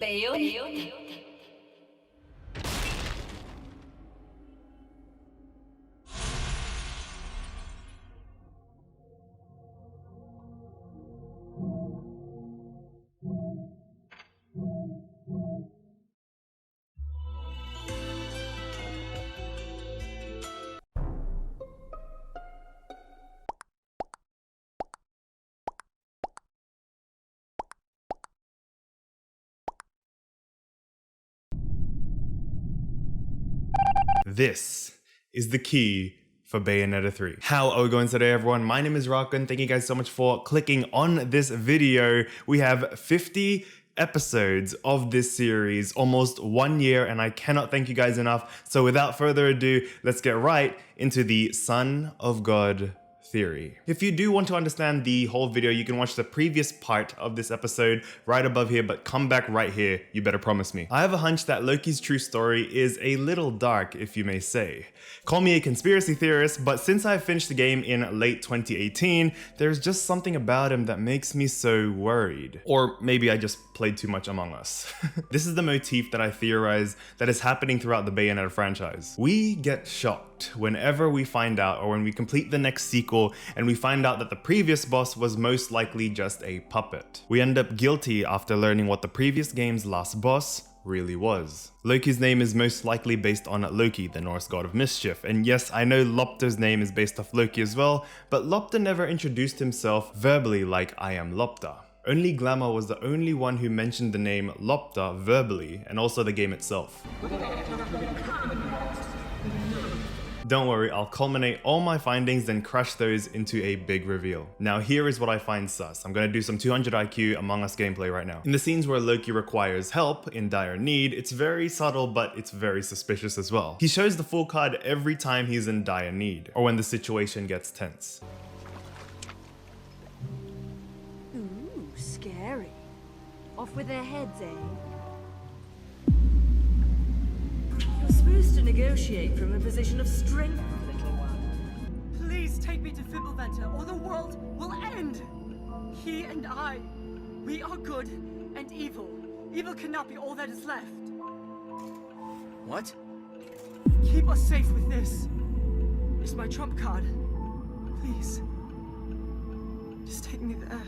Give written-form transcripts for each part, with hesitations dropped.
Bayonetta. This is the key for Bayonetta 3. How are we going today, everyone? My name is Rakun. Thank you guys so much for clicking on this video. We have 50 episodes of this series, almost 1 year, and I cannot thank you guys enough. So without further ado, let's get right into the Son of God theory. If you do want to understand the whole video, you can watch the previous part of this episode right above here, but come back right here, you better promise me. I have a hunch that Loki's true story is a little dark, if you may say. Call me a conspiracy theorist, but since I finished the game in late 2018, there's just something about him that makes me so worried. Or maybe I just played too much Among Us. This is the motif that I theorize that is happening throughout the Bayonetta franchise. We get shocked whenever we find out, or when we complete the next sequel and we find out that the previous boss was most likely just a puppet. We end up guilty after learning what the previous game's last boss really was. Loki's name is most likely based on Loki, the Norse god of mischief, and yes, I know Loptr's name is based off Loki as well, but Loptr never introduced himself verbally like I am Loptr. Only Glamour was the only one who mentioned the name Loptr verbally, and also the game itself. Don't worry, I'll culminate all my findings and crush those into a big reveal. Now here is what I find sus. I'm gonna do some 200 IQ Among Us gameplay right now. In the scenes where Loki requires help in dire need, it's very subtle, but it's very suspicious as well. He shows the full card every time he's in dire need, or when the situation gets tense. Ooh, scary. Off with their heads, eh? You're supposed to negotiate from a position of strength, little one. Please take me to Fimbleventer, or the world will end! He and I, we are good and evil. Evil cannot be all that is left. What? Keep us safe with this. It's my trump card. Please. Just take me there.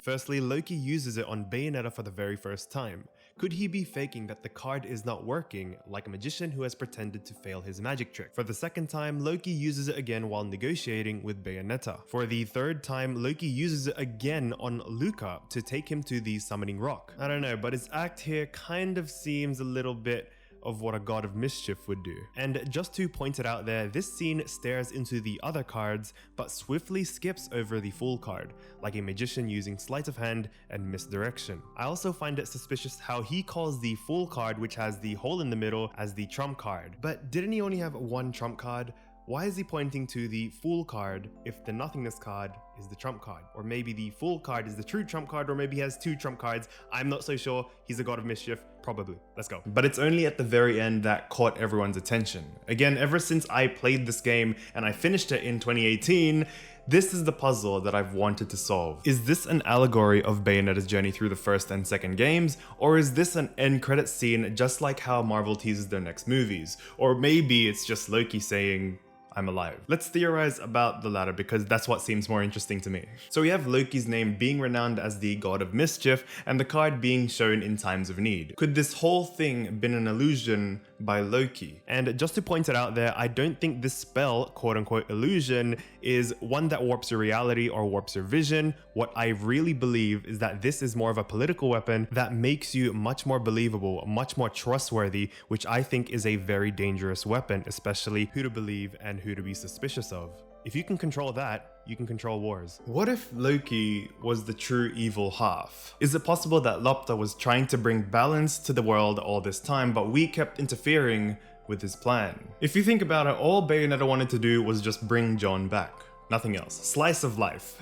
Firstly, Loki uses it on Bayonetta for the very first time. Could he be faking that the card is not working, like a magician who has pretended to fail his magic trick? For the second time, Loki uses it again while negotiating with Bayonetta. For the third time, Loki uses it again on Luca to take him to the summoning rock. I don't know, but his act here kind of seems a little bit of what a god of mischief would do. And just to point it out there, this scene stares into the other cards, but swiftly skips over the fool card, like a magician using sleight of hand and misdirection. I also find it suspicious how he calls the fool card, which has the hole in the middle, as the trump card. But didn't he only have one trump card? Why is he pointing to the fool card if the nothingness card is the trump card? Or maybe the fool card is the true trump card, or maybe he has two trump cards. I'm not so sure. He's a god of mischief. Probably. Let's go. But it's only at the very end that caught everyone's attention. Again, ever since I played this game and I finished it in 2018, this is the puzzle that I've wanted to solve. Is this an allegory of Bayonetta's journey through the first and second games? Or is this an end credit scene just like how Marvel teases their next movies? Or maybe it's just Loki saying, I'm alive. Let's theorize about the latter because that's what seems more interesting to me. So we have Loki's name being renowned as the god of mischief and the card being shown in times of need. Could this whole thing been an illusion by Loki? And just to point it out there, I don't think this spell, quote unquote illusion, is one that warps your reality or warps your vision. What I really believe is that this is more of a political weapon that makes you much more believable, much more trustworthy, which I think is a very dangerous weapon, especially who to believe and who to be suspicious of. If you can control that, you can control wars. What if Loki was the true evil half? Is it possible that Loptr was trying to bring balance to the world all this time, but we kept interfering with his plan? If you think about it, all Bayonetta wanted to do was just bring John back. Nothing else. Slice of life.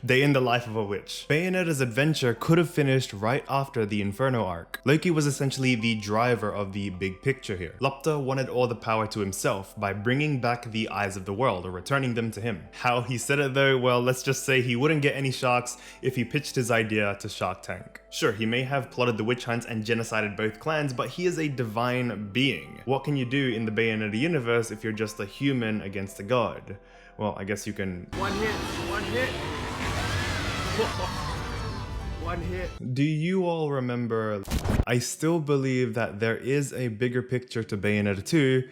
Day in the life of a witch. Bayonetta's adventure could have finished right after the Inferno arc. Loki was essentially the driver of the big picture here. Loptr wanted all the power to himself by bringing back the eyes of the world, or returning them to him. How he said it though, well, let's just say he wouldn't get any sharks if he pitched his idea to Shark Tank. Sure, he may have plotted the witch hunts and genocided both clans, but he is a divine being. What can you do in the Bayonetta universe if you're just a human against a god? Well, I guess you can... One hit. One hit. Do you all remember? I still believe that there is a bigger picture to Bayonetta 2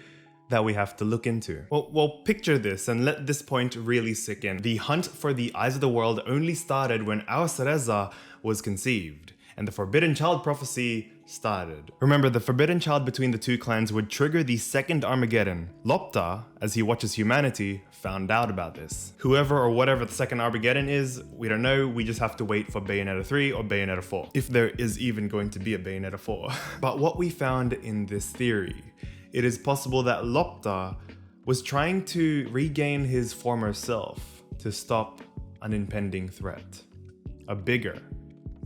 that we have to look into. Well, picture this and let this point really sink in. The hunt for the eyes of the world only started when our Cereza was conceived, and the Forbidden Child prophecy started. Remember, the Forbidden Child between the two clans would trigger the second Armageddon. Loptr, as he watches humanity, found out about this. Whoever or whatever the second Armageddon is, we don't know, we just have to wait for Bayonetta 3 or Bayonetta 4. If there is even going to be a Bayonetta 4. But what we found in this theory, it is possible that Loptr was trying to regain his former self to stop an impending threat. A bigger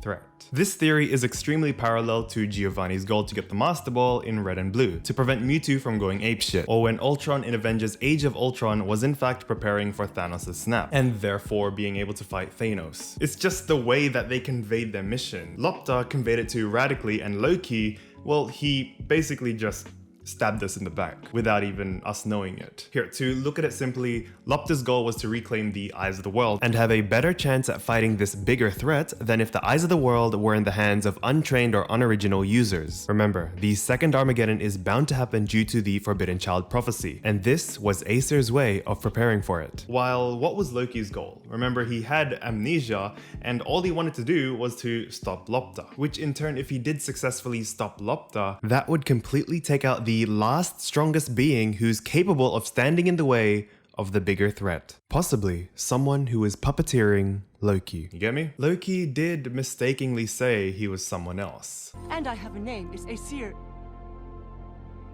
threat. This theory is extremely parallel to Giovanni's goal to get the Master Ball in Red and Blue, to prevent Mewtwo from going apeshit, or when Ultron in Avengers Age of Ultron was in fact preparing for Thanos' snap, and therefore being able to fight Thanos. It's just the way that they conveyed their mission. Loptr conveyed it to Radically, and Loki, well, he basically just stabbed us in the back without even us knowing it. Here, to look at it simply, Loptr's goal was to reclaim the eyes of the world and have a better chance at fighting this bigger threat than if the eyes of the world were in the hands of untrained or unoriginal users. Remember, the second Armageddon is bound to happen due to the Forbidden Child prophecy, and this was Acer's way of preparing for it. While what was Loki's goal? Remember, he had amnesia, and all he wanted to do was to stop Loptr, which in turn, if he did successfully stop Loptr, that would completely take out the last strongest being who's capable of standing in the way of the bigger threat. Possibly someone who is puppeteering Loki. You get me? Loki did mistakenly say he was someone else. And I have a name. It's Aesir.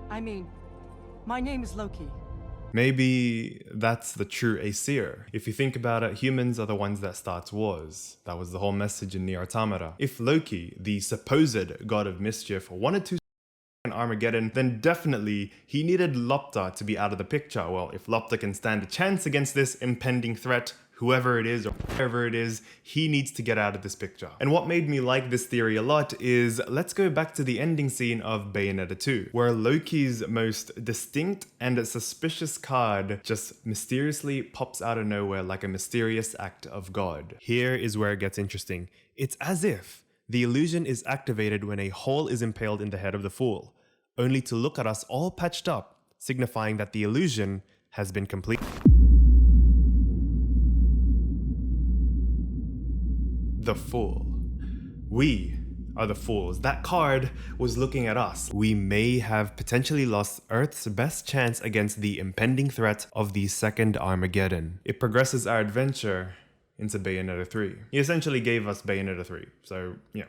I mean, my name is Loki. Maybe that's the true Aesir. If you think about it, humans are the ones that start wars. That was the whole message in Nier Automata. If Loki, the supposed god of mischief, wanted to Armageddon, then definitely he needed Loptr to be out of the picture. Well, if Loptr can stand a chance against this impending threat, whoever it is or whatever it is, he needs to get out of this picture. And what made me like this theory a lot is, let's go back to the ending scene of Bayonetta 2, where Loki's most distinct and suspicious card just mysteriously pops out of nowhere like a mysterious act of God. Here is where it gets interesting. It's as if the illusion is activated when a hole is impaled in the head of the fool, only to look at us all patched up, signifying that the illusion has been complete. The fool. We are the fools. That card was looking at us. We may have potentially lost Earth's best chance against the impending threat of the second Armageddon. It progresses our adventure into Bayonetta 3. He essentially gave us Bayonetta 3, so yeah,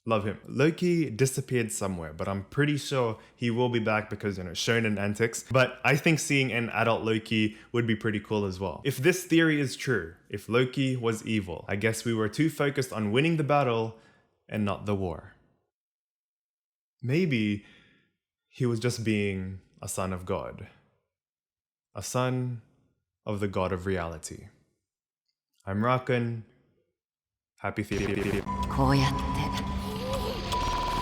love him. Loki disappeared somewhere, but I'm pretty sure he will be back because, you know, shonen antics. But I think seeing an adult Loki would be pretty cool as well. If this theory is true, if Loki was evil, I guess we were too focused on winning the battle and not the war. Maybe he was just being a son of God. A son of the God of reality. I'm Rakun. Happy theater.